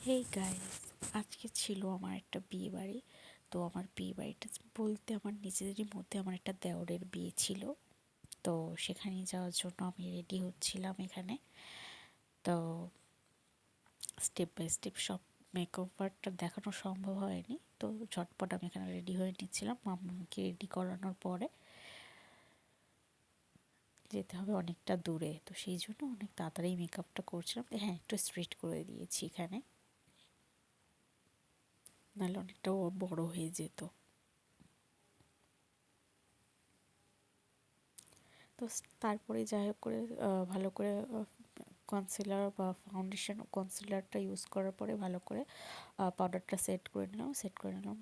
Hey guys, আজকে ছিল আমার একটা বিয়ে বাড়ি। তো আমার বিয়ে বাড়িটা বলতে আমার নিজেদেরই মধ্যে আমার একটা দেওরের বিয়ে ছিল। তো সেখানে যাওয়ার জন্য আমি রেডি হচ্ছিলাম এখানে। তো স্টেপ বাই স্টেপ সব মেকওভারটা দেখানো সম্ভব হয়নি, তো ঝটপট আমি এখানে রেডি হয়ে নিচ্ছিলাম। মামাকে রেডি করানোর পরে যেতে হবে অনেকটা দূরে, তো সেই জন্য অনেক তাড়াতাড়ি মেকআপটা করছিলাম। হ্যাঁ, একটু স্ট্রেট করে দিয়েছি এখানে, নাহলে অনেকটা বড় হয়ে যেত। তো তারপরে যাই হোক করে ভালো করে কনসিলার বা ফাউন্ডেশন, কনসিলারটা ইউজ করার পরে ভালো করে পাউডারটা সেট করে নিলাম।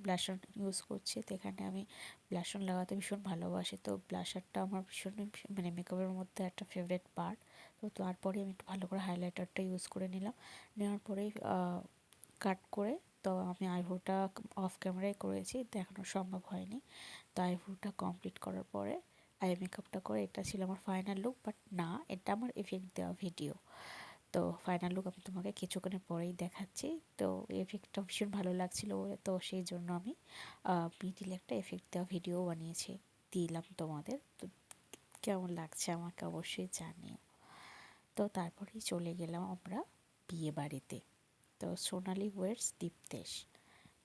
ব্লাশার ইউজ করছি, তো এখানে আমি ব্লাশার লাগাতে ভীষণ ভালোবাসি। তো ব্লাশারটা আমার ভীষণ মানে মেকআপের মধ্যে একটা ফেভারিট পার্ট। তো তারপরে আমি একটু ভালো করে হাইলাইটারটা ইউজ করে নিলাম। নেওয়ার পরেই কাট করে, তো আমি আইব্রোটা অফ ক্যামেরায় করেছি, দেখানো সম্ভব হয়নি। তো আইব্রোটা কমপ্লিট করার পরে আই মেকআপটা করে, এটা ছিল আমার ফাইনাল লুক। বাট না, এটা আমার এফেক্ট দেওয়া ভিডিও। তো ফাইনাল লুক আমি তোমাকে কিছুক্ষণের পরেই দেখাচ্ছি। তো এফেক্টটা ভীষণ ভালো লাগছিল বলে, তো সেই জন্য আমি মিডিলে একটা এফেক্ট দেওয়া ভিডিও বানিয়েছি, দিলাম তোমাদের। তো কেমন লাগছে আমাকে অবশ্যই জানিও। তো তারপরেই চলে গেলাম আমরা বিয়ে বাড়িতে। তো সোনালি ওয়েটস দীপ্তেশ।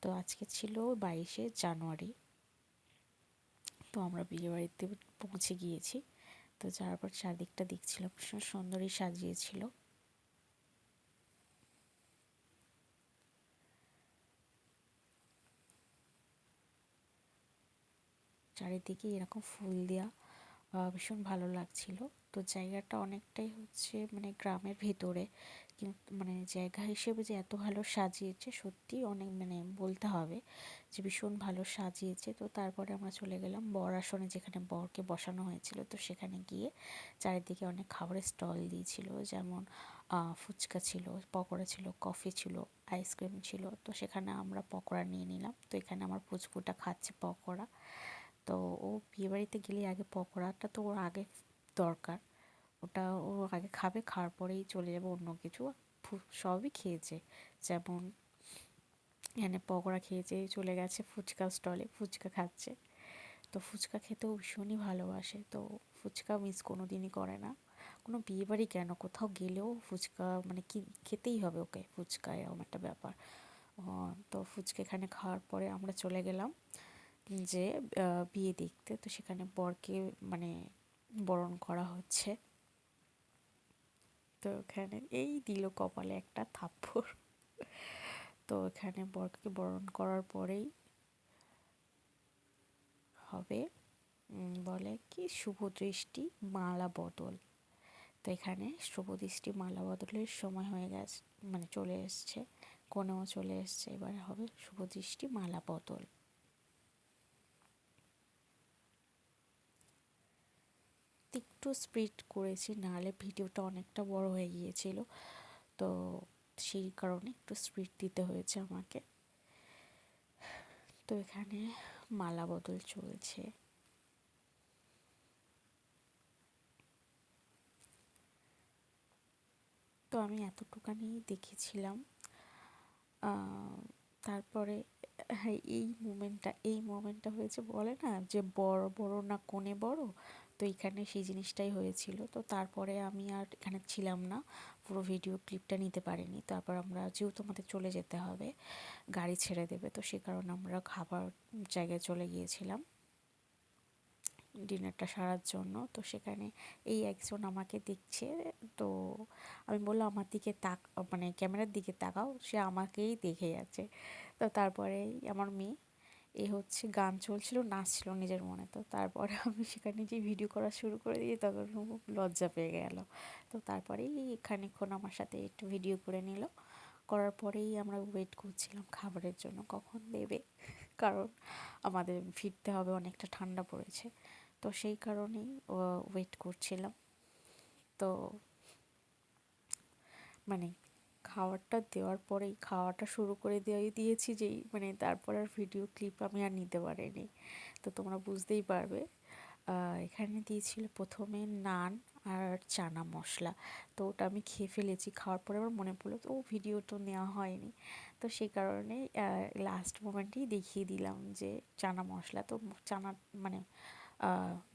তো আজকে ছিল 22শে জানুয়ারি। তো আমরা বিয়ে বাড়িতে পৌঁছে গিয়েছি। তো যাওয়ার পর চারদিকটা দেখছিলাম, ভীষণ সুন্দরই সাজিয়েছিল। চারিদিকে এরকম ফুল দেওয়া, ভীষণ ভালো লাগছিল। তো জায়গাটা অনেকটাই হচ্ছে মানে গ্রামের ভেতরে, কিন্তু মানে জায়গা হিসেবে যে এত ভালো সাজিয়েছে সত্যি অনেক, মানে বলতে হবে যে ভীষণ ভালো সাজিয়েছে। তো তারপরে আমরা চলে গেলাম বর আসনে, যেখানে বরকে বসানো হয়েছিল। তো সেখানে গিয়ে চারিদিকে অনেক খাবারের স্টল দিয়েছিল, যেমন ফুচকা ছিল, পকোড়া ছিল, কফি ছিল, আইসক্রিম ছিল। তো সেখানে আমরা পকোড়া নিয়ে নিলাম। তো এখানে আমার পুচকুটা খাচ্ছে পকোড়া। তো ও বিয়েবাড়িতে গেলে আগে পকোড়াটা তো ওর আগে দরকার, ওটা ও আগে খাবে, খাওয়ার পরেই চলে যাবে অন্য কিছু। সবই খেয়েছে, যেমন এখানে পকোড়া খেয়েছে, চলে গেছে ফুচকা স্টলে, ফুচকা খাচ্ছে। তো ফুচকা খেতেও ভীষণই ভালোবাসে, তো ফুচকা মিস কোনো দিনই করে না। কোনো বিয়েবাড়ি কেন, কোথাও গেলেও ফুচকা মানে কি খেতেই হবে ওকে, ফুচকা এরকম একটা ব্যাপার। তো ফুচকা এখানে খাওয়ার পরে আমরা চলে গেলাম যে বিয়ে দেখতে। তো সেখানে বরকে মানে বরণ করা হচ্ছে। তো এখানে এই দিল কপালে একটা থাপ্পড়। তো এখানে বরকে বরণ করার পরেই হবে বলে কি শুভ দৃষ্টি মালা বদল। তো এখানে শুভ দৃষ্টি মালা বদলের সময় হয়ে গেছে, মানে চলে এসছে, কোনেও চলে এসছে, এবারে হবে শুভ দৃষ্টি মালা বদল। একটু স্পিড করেছি, নাহলে ভিডিওটা অনেকটা বড় হয়ে গিয়েছিল। তো সেই কারণে একটু স্পিড দিতে হয়েছে আমাকে। তো এখানে মালা বদল চলছে। তো আমি এতটুকানি দেখেছিলাম। তারপরে হ্যাঁ, এই মোমেন্টটা হয়েছে, বলে না যে বড় বড় না কোণে বড়। তো এখানে সেই জিনিসটাই হয়েছিল। তো তারপরে আমি আর এখানে ছিলাম না, পুরো ভিডিও ক্লিপটা নিতে পারিনি। তারপর আমরা যেহেতু আমাদের চলে যেতে হবে, গাড়ি ছেড়ে দেবে, তো সে কারণে আমরা খাবার জায়গায় চলে গিয়েছিলাম ডিনারটা সারার জন্য। তো সেখানে এই একজন আমাকে দেখছে। তো আমি বললাম আমার দিকে মানে ক্যামেরার দিকে তাকাও, সে আমাকেই দেখে যাচ্ছে। তো তারপরে আমার মেয়ে, এ হচ্ছে গান চলছিল, নাচছিল নিজের মনে। তো তারপরে আমি সেখানে যে ভিডিও করা শুরু করে দিই, তখন ও লজ্জা পেয়ে গেল। তো তারপরেই খানিকক্ষণ আমার সাথে একটু ভিডিও করে নিল। করার পরেই আমরা ওয়েট করছিলাম খাবারের জন্য, কখন দেবে, কারণ আমাদের ফিরতে হবে, অনেকটা ঠান্ডা পড়েছে। তো সেই কারণেই ওয়েট করছিলাম। তো মানে খাবারটা দেওয়ার পরেই, খাওয়াটা শুরু করে দিয়েছি যেই, মানে তারপর আর ভিডিও ক্লিপ আমি আর নিতে পারিনি। তো তোমরা বুঝতেই পারবে। এখানে দিয়েছিল প্রথমে নান আর চানা মশলা। তো ওটা আমি খেয়ে ফেলেছি, খাওয়ার পরে আমার মনে পড়লো তো ভিডিও তো নেওয়া হয়নি, তো সেই কারণেই লাস্ট মোমেন্টেই দেখিয়ে দিলাম যে চানা মশলা। তো চানা মানে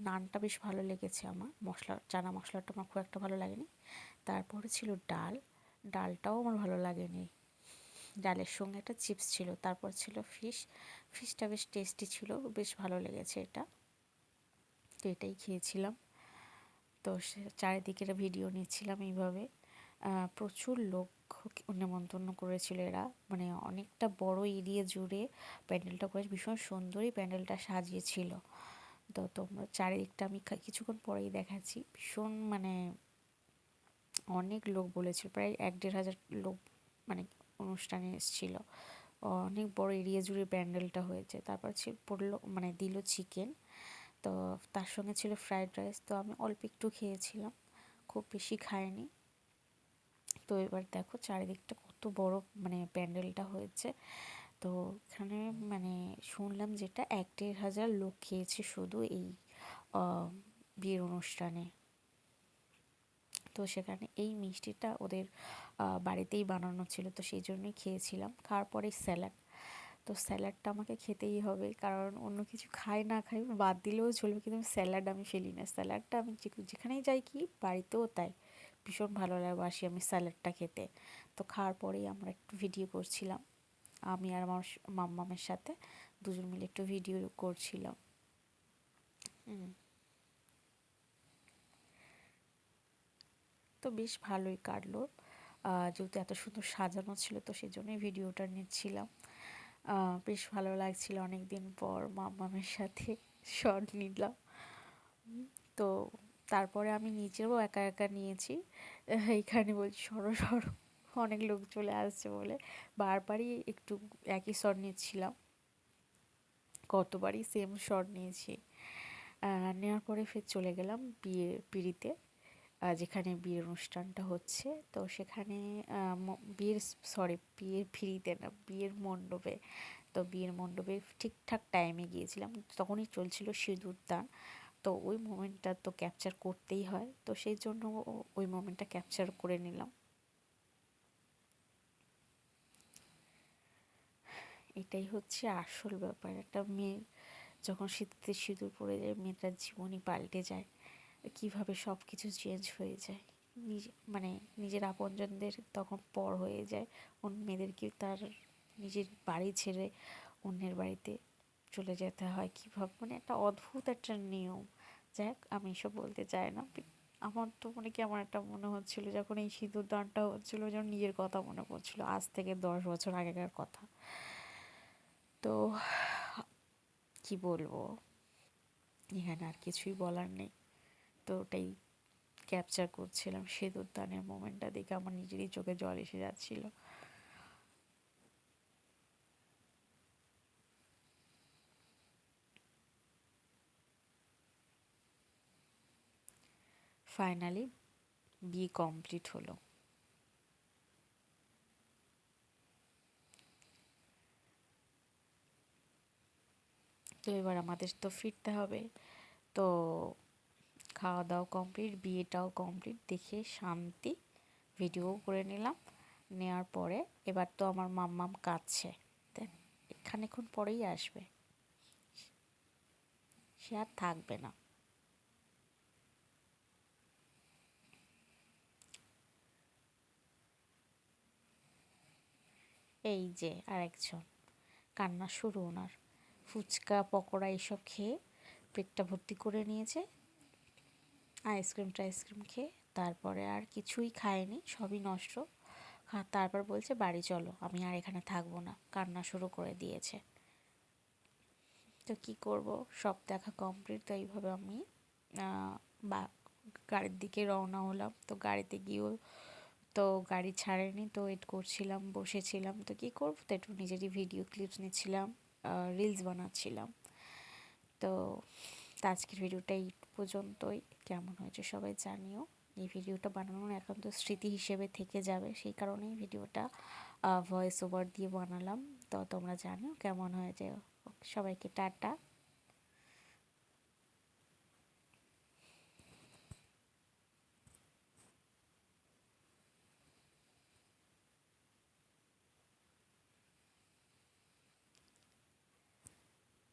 নানটা বেশ ভালো লেগেছে আমার, চানা মশলাটা আমার খুব একটা ভালো লাগেনি। তারপরে ছিল ডাল, ডালটাও আমার ভালো লাগেনি, ডালের সঙ্গে একটা চিপস ছিল। তারপর ছিল ফিশটা বেশ টেস্টি ছিল, বেশ ভালো লেগেছে এটা। তো এটাই খেয়েছিলাম। তো চারিদিকের ভিডিও নিচ্ছিলাম এইভাবে। প্রচুর লোক নেমন্তন্ন করেছিল এরা, মানে অনেকটা বড় এরিয়া জুড়ে প্যান্ডেলটা করে, ভীষণ সুন্দরই প্যান্ডেলটা সাজিয়েছিল। তো তোমরা চারিদিকটা আমি কিছুক্ষণ পরেই দেখাচ্ছি, ভীষণ মানে অনেক লোক বলেছিল, প্রায় 1-1.5 হাজার লোক মানে অনুষ্ঠানে এসেছিল। অনেক বড় এরিয়া জুড়ে প্যান্ডেলটা হয়েছে। তারপর পড়লো মানে দিল চিকেন, তো তার সঙ্গে ছিল ফ্রাইড রাইস। তো আমি অল্প একটু খেয়েছিলাম, খুব বেশি খাইনি। তো এবার দেখো চারিদিকটা কত বড় মানে প্যান্ডেলটা হয়েছে। তো এখানে মানে শুনলাম যেটা 1-1.5 হাজার লোক খেয়েছে শুধু এই বিয়ের অনুষ্ঠানে। তো সেখানে এই মিষ্টিটা ওদের বাড়িতেই বানানো ছিল, তো সেই জন্যই খেয়েছিলাম। খাওয়ার পরে স্যালাড, তো স্যালাডটা আমাকে খেতেই হবে, কারণ অন্য কিছু খাই না খাই বাদ দিলেও চলবে, কিন্তু স্যালাড আমি ফেলি না। স্যালাডটা আমি যেখানেই যাই কি বাড়িতেও তাই, ভীষণ ভালো বাসি আমি স্যালাডটা খেতে। তো খাওয়ার পরেই আমরা একটু ভিডিও করছিলাম, আমি আর আমার মাম্মামের সাথে দুজন মিলে একটু ভিডিও করছিলাম। তো বেশ ভালোই কাটলো, যেহেতু এত সুন্দর সাজানো ছিল তো সেই জন্যই ভিডিওটা নিচ্ছিলাম। বেশ ভালো লাগছিল, অনেক দিন পর মাম্মামের সাথে শট নিলাম। তো তারপরে আমি নিজেও একা একা নিয়েছি, এইখানে বলছি সরো সরো, অনেক লোক চলে আসছে বলে বারবারই একটু একই শট নিচ্ছিলাম, কতবারই সেম শট নিয়েছি। নেওয়ার পরে ফের চলে গেলাম বিয়ের পিঁড়িতে, যেখানে বিয়ের অনুষ্ঠানটা হচ্ছে। তো সেখানে বিয়ের পিঁড়িতে না, বিয়ের মণ্ডপে। তো বিয়ের মণ্ডপে ঠিকঠাক টাইমে গিয়েছিলাম, তখনই চলছিল সিঁদুরদান। তো ওই মোমেন্টটা তো ক্যাপচার করতেই হয়, তো সেই জন্য ওই মোমেন্টটা ক্যাপচার করে নিলাম। এটাই হচ্ছে আসল ব্যাপার, একটা মেয়ে যখন শীতে সিঁদুর পড়ে যায় মেয়েটার জীবনই পাল্টে যায়, কিভাবে সব কিছু চেঞ্জ হয়ে যায়। মানে নিজের আপনজনদের তখন পর হয়ে যায়, অন্য মেয়েদেরকে তার নিজের বাড়ি ছেড়ে অন্যের বাড়িতে চলে যেতে হয় কীভাবে, মানে একটা অদ্ভুত একটা নিয়ম। যাই হোক আমি এসব বলতে চাই না। আমার তো মানে কি আমার একটা মনে হচ্ছিলো যখন এই সিঁদুর দানটা হচ্ছিলো যেন নিজের কথা মনে পড়ছিলো, আজ থেকে 10 বছর আগেকার কথা। তো কি বলবো, এখানে আর কিছুই বলার নেই। তো ওটাই ক্যাপচার করছিলাম, সিঁদুর দানের মোমেন্টটা দেখে আমার নিজেরই চোখে জল এসে যাচ্ছিল। ফাইনালি বিয়ে কমপ্লিট হলো। তো এবার আমাদের তো ফিরতে হবে। তো খাওয়া দাওয়া কমপ্লিট, বিয়েটাও কমপ্লিট, দেখে শান্তি। ভিডিও করে নিলাম, নেওয়ার পরে এবার তো আমার মাম্মাম কাঁদছে, দেখ খানিকক্ষণ পরেই আসবে, সে আর থাকবে না। এই যে আরেকজন, কান্না শুরু ওনার, ফুচকা পকোড়া এইসব খেয়ে পেটটা ভর্তি করে নিয়েছে, আইসক্রিম টাইসক্রিম খেয়ে। তারপরে আর কিছুই খায়নি, সবই নষ্ট। তারপর বলছে বাড়ি চলো, আমি আর এখানে থাকবো না, কান্না শুরু করে দিয়েছে। তো কী করব, সব দেখা কমপ্লিট। তো এইভাবে আমি বা গাড়ির দিকে রওনা হলাম। তো গাড়িতে গিয়েও তো গাড়ি ছাড়েনি, তো ওয়েট করছিলাম, বসেছিলাম। তো কী করবো, তো একটু নিজেরই ভিডিও ক্লিপস নিচ্ছিলাম, রিলস বানাচ্ছিলাম। তো আজকের ভিডিওটা এই পর্যন্তই, কেমন হয়েছে সবাই জানিও। এই ভিডিওটা বানানোর এখন তো স্মৃতি হিসেবে থেকে যাবে, সেই কারণেই ভিডিওটা ভয়েস ওভার দিয়ে বানালাম। তো তোমরা জানিও কেমন হয়েছে। সবাইকে টাটা।